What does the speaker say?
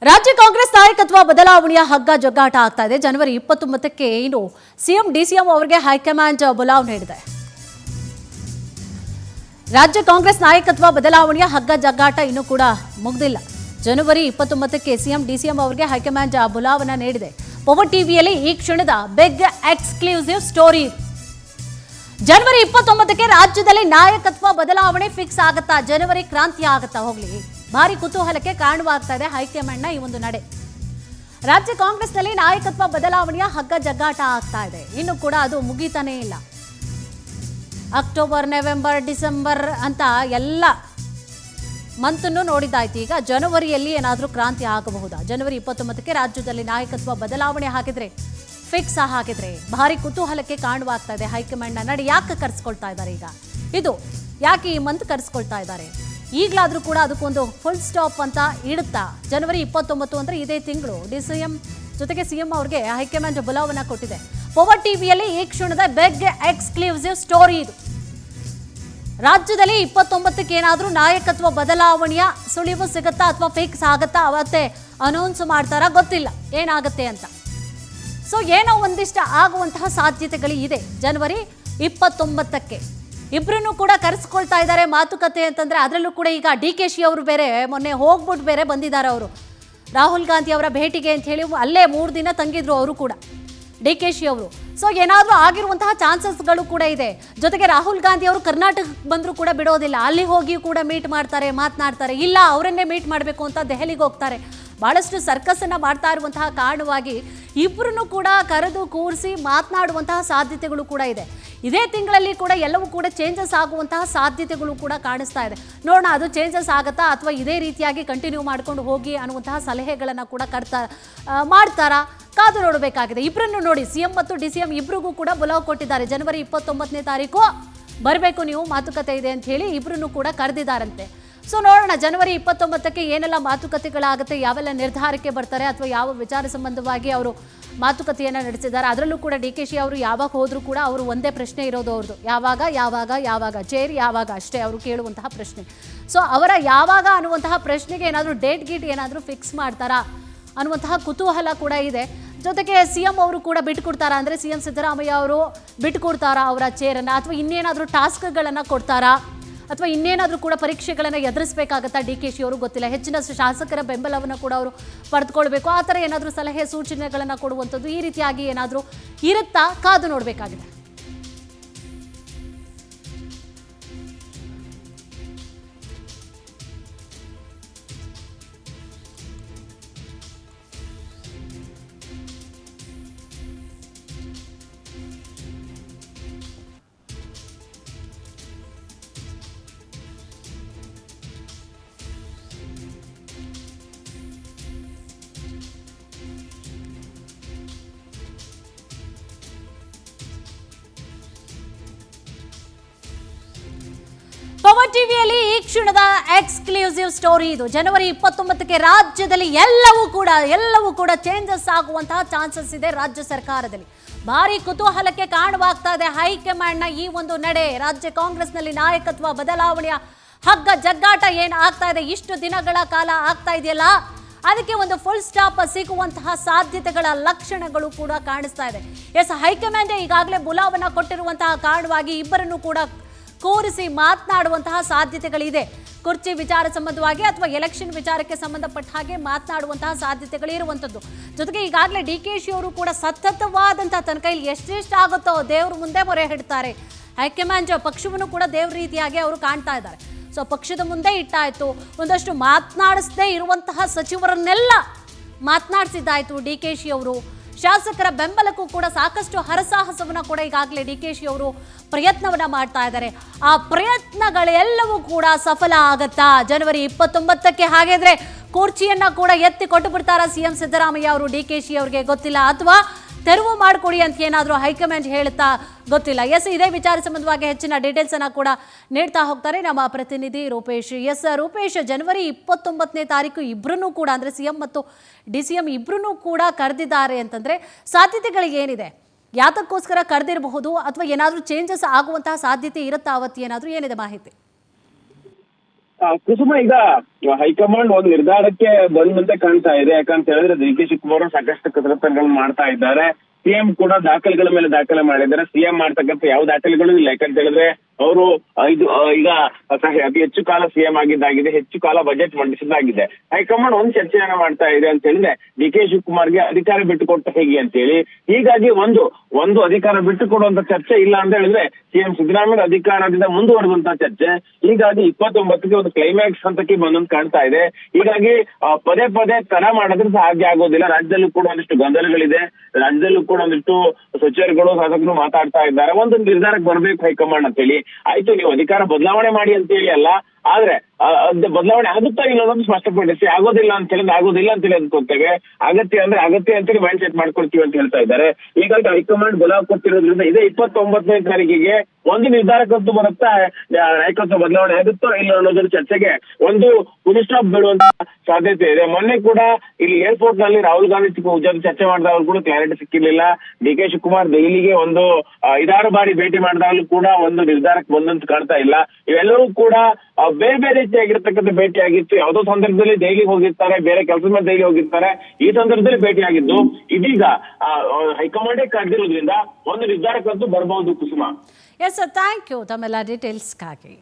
ರಾಜ್ಯ ಕಾಂಗ್ರೆಸ್ ನಾಯಕತ್ವ ಬದಲಾವಣೆಯ ಹಗ್ಗ ಜಗ್ಗಾಟ ಆಗ್ತಾ ಇದೆ. ಜನವರಿ 29ಕ್ಕೆ ಇನ್ನು ಸಿಎಂ ಡಿಸಿಎಂ ಅವರಿಗೆ ಹೈಕಮಾಂಡ್ ಬುಲಾವ್ ನೀಡಿದೆ. ರಾಜ್ಯ ಕಾಂಗ್ರೆಸ್ ನಾಯಕತ್ವ ಬದಲಾವಣೆಯ ಹಗ್ಗ ಜಗ್ಗಾಟ ಇನ್ನೂ ಕೂಡ ಮುಗಿದಿಲ್ಲ. ಜನವರಿ 29ಕ್ಕೆ ಸಿಎಂ ಡಿಸಿಎಂ ಅವರಿಗೆ ಹೈಕಮಾಂಡ್ ಬುಲಾವನ್ನ ನೀಡಿದೆ. ಪವರ್ ಟಿವಿಯಲ್ಲಿ ಈ ಕ್ಷಣದ ಬಿಗ್ ಎಕ್ಸ್ಕ್ಲೂಸಿವ್ ಸ್ಟೋರಿ. ಜನವರಿ 29ಕ್ಕೆ ರಾಜ್ಯದಲ್ಲಿ ನಾಯಕತ್ವ ಬದಲಾವಣೆ ಫಿಕ್ಸ್ ಆಗುತ್ತಾ? ಜನವರಿ ಕ್ರಾಂತಿ ಆಗುತ್ತಾ? ಹೋಗ್ಲಿ, ಭಾರಿ ಕುತೂಹಲಕ್ಕೆ ಕಾರಣವಾಗ್ತಾ ಇದೆ ಹೈಕಮಾಂಡ್ನ ಈ ಒಂದು ನಡೆ. ರಾಜ್ಯ ಕಾಂಗ್ರೆಸ್ನಲ್ಲಿ ನಾಯಕತ್ವ ಬದಲಾವಣೆಯ ಹಗ್ಗ ಜಗ್ಗಾಟ ಆಗ್ತಾ ಇದೆ. ಇನ್ನು ಕೂಡ ಅದು ಮುಗೀತಾನೇ ಇಲ್ಲ. ಅಕ್ಟೋಬರ್, ನವೆಂಬರ್, ಡಿಸೆಂಬರ್ ಅಂತ ಎಲ್ಲ ಮಂತನ್ನು ನೋಡಿದ್ದಾಯ್ತು. ಈಗ ಜನವರಿಯಲ್ಲಿ ಏನಾದರೂ ಕ್ರಾಂತಿ ಆಗಬಹುದಾ? ಜನವರಿ 29ಕ್ಕೆ ರಾಜ್ಯದಲ್ಲಿ ನಾಯಕತ್ವ ಬದಲಾವಣೆ ಹಾಕಿದ್ರೆ, ಫಿಕ್ಸ್ ಹಾಕಿದ್ರೆ ಭಾರಿ ಕುತೂಹಲಕ್ಕೆ ಕಾರಣವಾಗ್ತಾ ಇದೆ ಹೈಕಮಾಂಡ್ನ ನಡೆ. ಯಾಕೆ ಕರೆಸ್ಕೊಳ್ತಾ ಇದ್ದಾರೆ? ಈಗ ಇದು ಯಾಕೆ ಈ ಮಂತ್ ಕರೆಸ್ಕೊಳ್ತಾ ಇದ್ದಾರೆ? ಈಗಲಾದರೂ ಕೂಡ ಅದಕ್ಕೊಂದು ಫುಲ್ ಸ್ಟಾಪ್ ಅಂತ ಇಡುತ್ತಾ? ಜನವರಿ 29 ಅಂದರೆ ಇದೇ ತಿಂಗಳು ಡಿಸಿಎಂ ಜೊತೆಗೆ ಸಿಎಂ ಅವ್ರಿಗೆ ಹೈಕಮಾಂಡ್ ಬುಲಾವನ್ನ ಕೊಟ್ಟಿದೆ. ಪವರ್ ಟಿವಿಯಲ್ಲಿ ಈ ಕ್ಷಣದ ಬಿಗ್ ಎಕ್ಸ್ಕ್ಲೂಸಿವ್ ಸ್ಟೋರಿ ಇದು. ರಾಜ್ಯದಲ್ಲಿ 29ಕ್ಕೆ ಏನಾದರೂ ನಾಯಕತ್ವ ಬದಲಾವಣೆಯ ಸುಳಿವು ಸಿಗುತ್ತಾ ಅಥವಾ ಫಿಕ್ಸ್ ಆಗುತ್ತಾ? ಅವತ್ತೇ ಅನೌನ್ಸ್ ಮಾಡ್ತಾರಾ? ಗೊತ್ತಿಲ್ಲ ಏನಾಗುತ್ತೆ ಅಂತ. ಸೊ ಏನೋ ಒಂದಿಷ್ಟು ಆಗುವಂತಹ ಸಾಧ್ಯತೆಗಳು ಇದೆ. ಜನವರಿ 29ಕ್ಕೆ ಇಬ್ಬರನ್ನು ಕೂಡ ಕರೆಸ್ಕೊಳ್ತಾ ಇದ್ದಾರೆ ಮಾತುಕತೆ ಅಂತಂದ್ರೆ. ಅದರಲ್ಲೂ ಕೂಡ ಈಗ DK ಶಿ ಅವರು ಬೇರೆ ಮೊನ್ನೆ ಹೋಗ್ಬಿಟ್ಟು ಬೇರೆ ಬಂದಿದ್ದಾರೆ. ಅವರು ರಾಹುಲ್ ಗಾಂಧಿ ಅವರ ಭೇಟಿಗೆ ಅಂತ ಹೇಳಿ ಅಲ್ಲೇ 3 ದಿನ ತಂಗಿದ್ರು ಅವರು ಕೂಡ, DK ಶಿ ಅವರು. ಸೊ ಏನಾದರೂ ಆಗಿರುವಂತಹ ಚಾನ್ಸಸ್ಗಳು ಕೂಡ ಇದೆ. ಜೊತೆಗೆ ರಾಹುಲ್ ಗಾಂಧಿ ಅವರು ಕರ್ನಾಟಕಕ್ಕೆ ಬಂದರೂ ಕೂಡ ಬಿಡೋದಿಲ್ಲ. ಅಲ್ಲಿ ಹೋಗಿ ಕೂಡ ಮೀಟ್ ಮಾಡ್ತಾರೆ, ಮಾತನಾಡ್ತಾರೆ. ಇಲ್ಲ, ಅವರನ್ನೇ ಮೀಟ್ ಮಾಡಬೇಕು ಅಂತ ದೆಹಲಿಗೆ ಹೋಗ್ತಾರೆ. ಬಹಳಷ್ಟು ಸರ್ಕಸ್ಸನ್ನು ಮಾಡ್ತಾ ಇರುವಂತಹ ಕಾರಣವಾಗಿ ಇಬ್ಬರನ್ನು ಕೂಡ ಕರೆದು ಕೂರಿಸಿ ಮಾತನಾಡುವಂತಹ ಸಾಧ್ಯತೆಗಳು ಕೂಡ ಇದೆ. ಇದೇ ತಿಂಗಳಲ್ಲಿ ಕೂಡ ಎಲ್ಲವೂ ಕೂಡ ಚೇಂಜಸ್ ಆಗುವಂತಹ ಸಾಧ್ಯತೆಗಳು ಕೂಡ ಕಾಣಿಸ್ತಾ ಇದೆ. ನೋಡೋಣ, ಅದು ಚೇಂಜಸ್ ಆಗುತ್ತಾ ಅಥವಾ ಇದೇ ರೀತಿಯಾಗಿ ಕಂಟಿನ್ಯೂ ಮಾಡ್ಕೊಂಡು ಹೋಗಿ ಅನ್ನುವಂತಹ ಸಲಹೆಗಳನ್ನು ಕೂಡ ಮಾಡ್ತಾರಾ? ಕಾದು ನೋಡಬೇಕಾಗಿದೆ. ಇಬ್ಬರನ್ನು ನೋಡಿ, ಸಿಎಂ ಮತ್ತು ಡಿಸಿಎಂ ಇಬ್ಬರಿಗೂ ಕೂಡ ಬುಲಾವ್ ಕೊಟ್ಟಿದ್ದಾರೆ. ಜನವರಿ 29ನೇ ತಾರೀಕು ಬರಬೇಕು ನೀವು, ಮಾತುಕತೆ ಇದೆ ಅಂತ ಹೇಳಿ ಇಬ್ಬರನ್ನು ಕೂಡ ಕರೆದಿದ್ದಾರಂತೆ. ಸೊ ನೋಡೋಣ, ಜನವರಿ 29ಕ್ಕೆ ಏನೆಲ್ಲ ಮಾತುಕತೆಗಳಾಗುತ್ತೆ, ಯಾವೆಲ್ಲ ನಿರ್ಧಾರಕ್ಕೆ ಬರ್ತಾರೆ ಅಥವಾ ಯಾವ ವಿಚಾರ ಸಂಬಂಧವಾಗಿ ಅವರು ಮಾತುಕತೆಯನ್ನು ನಡೆಸಿದ್ದಾರೆ. ಅದರಲ್ಲೂ ಕೂಡ DK ಶಿ ಅವರು ಯಾವಾಗ ಹೋದರೂ ಕೂಡ ಅವರು ಒಂದೇ ಪ್ರಶ್ನೆ ಇರೋದು ಅವ್ರದ್ದು, ಯಾವಾಗ ಯಾವಾಗ ಯಾವಾಗ, ಚೇರ್ ಯಾವಾಗ, ಅಷ್ಟೇ ಅವರು ಕೇಳುವಂತಹ ಪ್ರಶ್ನೆ. ಸೊ ಅವರ ಯಾವಾಗ ಅನ್ನುವಂತಹ ಪ್ರಶ್ನೆಗೆ ಏನಾದರೂ ಡೇಟ್ ಗೀಟ್ ಏನಾದರೂ ಫಿಕ್ಸ್ ಮಾಡ್ತಾರಾ ಅನ್ನುವಂತಹ ಕುತೂಹಲ ಕೂಡ ಇದೆ. ಜೊತೆಗೆ ಸಿಎಂ ಅವರು ಕೂಡ ಬಿಟ್ಟುಕೊಡ್ತಾರಾ? ಅಂದರೆ ಸಿಎಂ ಸಿದ್ದರಾಮಯ್ಯ ಅವರು ಬಿಟ್ಟುಕೊಡ್ತಾರಾ ಅವರ ಚೇರನ್ನು, ಅಥವಾ ಇನ್ನೇನಾದರೂ ಟಾಸ್ಕ್ಗಳನ್ನು ಕೊಡ್ತಾರಾ, ಅಥವಾ ಇನ್ನೇನಾದರೂ ಕೂಡ ಪರೀಕ್ಷೆಗಳನ್ನು ಎದುರಿಸಬೇಕಾಗತ್ತಾ DK ಶಿ ಅವರು? ಗೊತ್ತಿಲ್ಲ. ಹೆಚ್ಚಿನ ಶಾಸಕರ ಬೆಂಬಲವನ್ನು ಕೂಡ ಅವರು ಪಡೆದುಕೊಳ್ಬೇಕು. ಆ ಥರ ಏನಾದರೂ ಸಲಹೆ ಸೂಚನೆಗಳನ್ನು ಕೊಡುವಂಥದ್ದು ಈ ರೀತಿಯಾಗಿ ಏನಾದರೂ ಇರುತ್ತಾ? ಕಾದು ನೋಡಬೇಕಾಗಿದೆ. ಪವರ್ ಟಿವಿಯಲ್ಲಿ ಈ ಕ್ಷಣದ ಎಕ್ಸ್ಕ್ಲೂಸಿವ್ ಸ್ಟೋರಿ ಇದು. ಜನವರಿ 29ಕ್ಕೆ ರಾಜ್ಯದಲ್ಲಿ ಎಲ್ಲವೂ ಕೂಡ ಚೇಂಜಸ್ ಆಗುವಂತಹ ಚಾನ್ಸಸ್ ಇದೆ. ರಾಜ್ಯ ಸರ್ಕಾರದಲ್ಲಿ ಭಾರಿ ಕುತೂಹಲಕ್ಕೆ ಕಾರಣವಾಗ್ತಾ ಇದೆ ಹೈಕಮಾಂಡ್ನ ಈ ಒಂದು ನಡೆ. ರಾಜ್ಯ ಕಾಂಗ್ರೆಸ್ನಲ್ಲಿ ನಾಯಕತ್ವ ಬದಲಾವಣೆಯ ಹಗ್ಗ ಜಗ್ಗಾಟ ಏನು ಆಗ್ತಾ ಇದೆ, ಇಷ್ಟು ದಿನಗಳ ಕಾಲ ಆಗ್ತಾ ಇದೆಯಲ್ಲ, ಅದಕ್ಕೆ ಒಂದು ಫುಲ್ ಸ್ಟಾಪ್ ಸಿಗುವಂತಹ ಸಾಧ್ಯತೆಗಳ ಲಕ್ಷಣಗಳು ಕೂಡ ಕಾಣಿಸ್ತಾ ಇದೆ. ಎಸ್, ಹೈಕಮಾಂಡ್ ಈಗಾಗಲೇ ಬುಲಾವನ್ನ ಕೊಟ್ಟಿರುವಂತಹ ಕಾರಣವಾಗಿ ಇಬ್ಬರನ್ನು ಕೂಡ ಕೂರಿಸಿ ಮಾತನಾಡುವಂತಹ ಸಾಧ್ಯತೆಗಳಿದೆ. ಕುರ್ಚಿ ವಿಚಾರ ಸಂಬಂಧವಾಗಿ ಅಥವಾ ಎಲೆಕ್ಷನ್ ವಿಚಾರಕ್ಕೆ ಸಂಬಂಧಪಟ್ಟ ಹಾಗೆ ಮಾತನಾಡುವಂತಹ ಸಾಧ್ಯತೆಗಳು ಇರುವಂಥದ್ದು. ಜೊತೆಗೆ ಈಗಾಗಲೇ DK ಶಿ ಅವರು ಕೂಡ ಸತತವಾದಂತಹ ತನ್ನ ಕೈಲಿ ಎಷ್ಟೆಷ್ಟು ಆಗುತ್ತೋ ದೇವ್ರ ಮುಂದೆ ಮೊರೆ ಹಿಡ್ತಾರೆ. ಹೈಕಮಾಂಡ್ ಪಕ್ಷವನ್ನು ಕೂಡ ದೇವ್ರ ರೀತಿಯಾಗಿ ಅವರು ಕಾಣ್ತಾ ಇದ್ದಾರೆ. ಸೊ ಪಕ್ಷದ ಮುಂದೆ ಇಟ್ಟಾಯ್ತು, ಒಂದಷ್ಟು ಮಾತನಾಡಿಸದೇ ಇರುವಂತಹ ಸಚಿವರನ್ನೆಲ್ಲ ಮಾತನಾಡಿಸಿದ್ದಾಯ್ತು DK ಶಿ ಅವರು. ಶಾಸಕರ ಬೆಂಬಲಕ್ಕೂ ಕೂಡ ಸಾಕಷ್ಟು ಹರಸಾಹಸವನ್ನು ಕೂಡ ಈಗಾಗಲೇ DK ಶಿ ಅವರು ಪ್ರಯತ್ನವನ್ನ ಮಾಡ್ತಾ ಇದ್ದಾರೆ. ಆ ಪ್ರಯತ್ನಗಳೆಲ್ಲವೂ ಕೂಡ ಸಫಲ ಆಗತ್ತಾ ಜನವರಿ 29ಕ್ಕೆ? ಹಾಗಿದ್ರೆ ಕುರ್ಚಿಯನ್ನ ಕೂಡ ಎತ್ತಿ ಕೊಟ್ಟು ಬಿಡ್ತಾರಾ ಸಿಎಂ ಸಿದ್ದರಾಮಯ್ಯ ಅವರು DK ಶಿ ಅವರಿಗೆ? ಗೊತ್ತಿಲ್ಲ. ಅಥವಾ ತೆರವು ಮಾಡಿಕೊಡಿ ಅಂತ ಏನಾದರೂ ಹೈಕಮಾಂಡ್ ಹೇಳುತ್ತಾ? ಗೊತ್ತಿಲ್ಲ. ಎಸ್, ಇದೇ ವಿಚಾರ ಸಂಬಂಧವಾಗಿ ಹೆಚ್ಚಿನ ಡೀಟೇಲ್ಸ್ ಅನ್ನ ಕೂಡ ನೀಡ್ತಾ ಹೋಗ್ತಾರೆ ನಮ್ಮ ಪ್ರತಿನಿಧಿ ರೂಪೇಶ್. ಎಸ್ ರೂಪೇಶ್, ಜನವರಿ 29ನೇ ತಾರೀಕು ಇಬ್ಬರನ್ನೂ ಕೂಡ ಅಂದರೆ ಸಿಎಂ ಮತ್ತು DCM ಇಬ್ಬರನ್ನೂ ಕೂಡ ಕರೆದಿದ್ದಾರೆ ಅಂತಂದ್ರೆ ಸಾಧ್ಯತೆಗಳಿಗೆ ಏನಿದೆ? ಯಾತಕ್ಕೋಸ್ಕರ ಕರೆದಿರಬಹುದು ಅಥವಾ ಏನಾದರೂ ಚೇಂಜಸ್ ಆಗುವಂತಹ ಸಾಧ್ಯತೆ ಇರುತ್ತಾ? ಅವತ್ತು ಏನಾದರೂ ಏನಿದೆ ಮಾಹಿತಿ? ಕುಸುಮ, ಈಗ ಹೈಕಮಾಂಡ್ ಒಂದು ನಿರ್ಧಾರಕ್ಕೆ ಬಂದಂತೆ ಕಾಣ್ತಾ ಇದೆ. ಯಾಕಂತ ಹೇಳಿದ್ರೆ ಡಿ.ಕೆ ಶಿವಕುಮಾರ್ ಸಾಕಷ್ಟು ಕಸರತ್ತುಗಳನ್ನ ಮಾಡ್ತಾ ಇದ್ದಾರೆ. ಸಿಎಂ ಕೂಡ ದಾಖಲೆಗಳ ಮೇಲೆ ದಾಖಲೆ ಮಾಡಿದ್ದಾರೆ. ಸಿಎಂ ಮಾಡ್ತಕ್ಕಂಥ ಯಾವ ದಾಖಲೆಗಳು ಇಲ್ಲ. ಯಾಕಂತ ಹೇಳಿದ್ರೆ ಅವರು ಈಗ ಅತಿ ಹೆಚ್ಚು ಕಾಲ ಸಿಎಂ ಆಗಿದ್ದಾಗಿದೆ, ಹೆಚ್ಚು ಕಾಲ ಬಜೆಟ್ ಮಂಡಿಸಿದ್ದಾಗಿದೆ. ಹೈಕಮಾಂಡ್ ಒಂದು ಚರ್ಚೆಯನ್ನ ಮಾಡ್ತಾ ಇದೆ ಅಂತ ಹೇಳಿದ್ರೆ ಡಿ.ಕೆ ಶಿವಕುಮಾರ್ಗೆ ಅಧಿಕಾರ ಬಿಟ್ಟುಕೊಟ್ಟ ಹೇಗೆ ಅಂತ ಹೇಳಿ. ಹೀಗಾಗಿ ಒಂದು ಅಧಿಕಾರ ಬಿಟ್ಟು ಕೊಡುವಂತ ಚರ್ಚೆ ಇಲ್ಲ ಅಂತ ಹೇಳಿದ್ರೆ ಸಿಎಂ ಸಿದ್ದರಾಮಯ್ಯ ಅಧಿಕಾರದಿಂದ ಮುಂದುವರೆದಂತ ಚರ್ಚೆ. ಹೀಗಾಗಿ 29ಕ್ಕೆ ಒಂದು ಕ್ಲೈಮ್ಯಾಕ್ಸ್ ಹಂತಕ್ಕೆ ಬಂದಂತ ಕಾಣ್ತಾ ಇದೆ. ಹೀಗಾಗಿ ಪದೇ ಪದೇ ತಡ ಮಾಡಿದ್ರೆ ಸಾಧ್ಯ ಆಗೋದಿಲ್ಲ. ರಾಜ್ಯದಲ್ಲೂ ಕೂಡ ಒಂದಿಷ್ಟು ಗೊಂದಲಗಳಿದೆ. ರಾಜ್ಯದಲ್ಲೂ ಕೂಡ ಒಂದಿಷ್ಟು ಸಚಿವರುಗಳು ಶಾಸಕರು ಮಾತಾಡ್ತಾ ಇದ್ದಾರೆ. ಒಂದು ನಿರ್ಧಾರಕ್ಕೆ ಬರ್ಬೇಕು ಹೈಕಮಾಂಡ್ ಅಂತ ಹೇಳಿ. ಆಯ್ತು, ನೀವು ಅಧಿಕಾರ ಬದಲಾವಣೆ ಮಾಡಿ ಅಂತ ಹೇಳಿ ಅಲ್ಲ, ಆದ್ರೆ ಬದಲಾವಣೆ ಆಗುತ್ತಾ ಇಲ್ಲ ಅನ್ನೋದು ಸ್ಪಷ್ಟಪಡಿಸಿ. ಆಗೋದಿಲ್ಲ ಅಂತ ಹೇಳಿದ್ರೆ ಆಗೋದಿಲ್ಲ ಅಂತ ಹೇಳಿ ಅಂದ್ಕೊಳ್ತೇವೆ. ಅಗತ್ಯ ಅಂದ್ರೆ ಅಗತ್ಯ ಅಂತೇಳಿ ಮೈಂಡ್ ಸೆಟ್ ಮಾಡ್ಕೊಳ್ತೀವಿ ಅಂತ ಹೇಳ್ತಾ ಇದ್ದಾರೆ. ಹೀಗಾಗಿ ಹೈಕಮಾಂಡ್ ಬಲ ಕೊಟ್ಟಿರೋದ್ರಿಂದ ಇದೇ 29ನೇ ತಾರೀಕಿಗೆ ಒಂದು ನಿರ್ಧಾರಕ್ಕಂತೂ ಬರುತ್ತಾ, ನಾಯಕತ್ವ ಬದಲಾವಣೆ ಆಗುತ್ತೋ ಇಲ್ಲ ಅನ್ನೋದ್ರ ಚರ್ಚೆಗೆ ಒಂದು ಫುಲ್ ಸ್ಟಾಪ್ ಬೀಳುವಂತ ಸಾಧ್ಯತೆ ಇದೆ. ಮೊನ್ನೆ ಕೂಡ ಇಲ್ಲಿ ಏರ್ಪೋರ್ಟ್ ನಲ್ಲಿ ರಾಹುಲ್ ಗಾಂಧಿ ಚರ್ಚೆ ಮಾಡಿದವರು ಕೂಡ ಕ್ಲಾರಿಟಿ ಸಿಕ್ಕಿರ್ಲಿಲ್ಲ. ಡಿ.ಕೆ ಶಿವಕುಮಾರ್ ದೆಹಲಿಗೆ ಒಂದು 5-6 ಬಾರಿ ಭೇಟಿ ಮಾಡಿದಾಗಲೂ ಕೂಡ ಒಂದು ನಿರ್ಧಾರಕ್ಕೆ ಬಂದಂತ ಕಾಣ್ತಾ ಇಲ್ಲ. ಇವೆಲ್ಲವೂ ಕೂಡ ಬೇರೆ ಬೇರೆ ರೀತಿಯಾಗಿರ್ತಕ್ಕಂಥ ಭೇಟಿ ಆಗಿತ್ತು. ಯಾವುದೋ ಸಂದರ್ಭದಲ್ಲಿ ದೆಹಲಿಗೆ ಹೋಗಿರ್ತಾರೆ, ಬೇರೆ ಕೆಲಸದ ಮೇಲೆ ದೆಹಲಿ ಹೋಗಿರ್ತಾರೆ. ಈ ಸಂದರ್ಭದಲ್ಲಿ ಭೇಟಿ ಆಗಿದ್ದು ಇದೀಗ ಹೈಕಮಾಂಡೇ ಕರೆದಿರೋದ್ರಿಂದ ಒಂದು ನಿರ್ಧಾರಕ್ಕಂತೂ ಬರಬಹುದು ಕುಸುಮ. ಎಸ್ ಸರ್, ಥ್ಯಾಂಕ್ ಯು ತಮ್ಮೆಲ್ಲ ಡೀಟೇಲ್ಸ್ಗಾಗಿ.